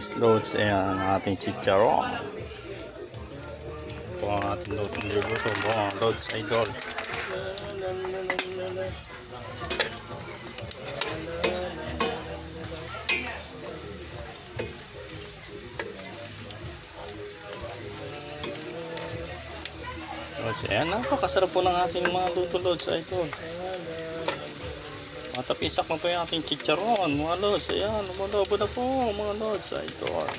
Yes, loads. Ayan ang ating chicharon. Ito ang ating load ng libuto. Mga loads idol. Loads, ayan. Napakasarap po ng ating mga luto, loads idol. Matapisak na po yung ating chicharon. Mga loads, ayan. Lumalobo na po mga loads idol.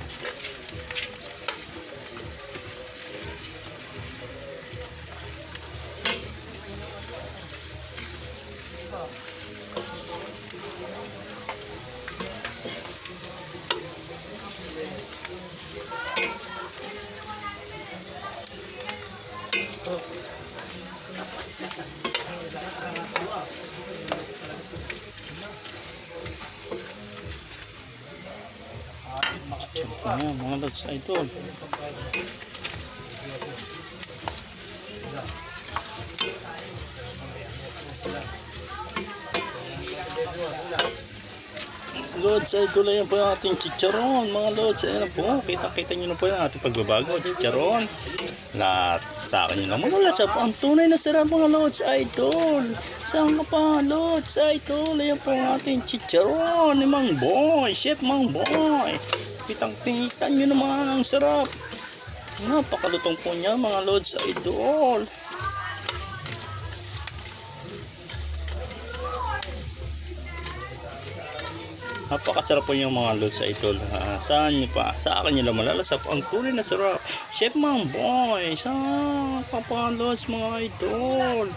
Ayan mga lods idol. Lods idol, ayan po yung ating chicharon mga lods. Ayan po, kita nyo na po yung ating pagbabago chicharon. Lahat sa akin yun naman wala sa ang tunay na sarap mga lods idol. Saan ka pa lods idol? Ayan po ang ating chicharon ni Mang Boy, Chef Mang Boy. Kitang-kita nyo naman ang sarap. Napakalutong po niya mga lods idol. Napakasarap po yung mga loads idol. Saan nyo pa? Sa akin nyo lang malalasap ang tunay na sarap. Chef Mang Boy. Saan pa loads mga idol?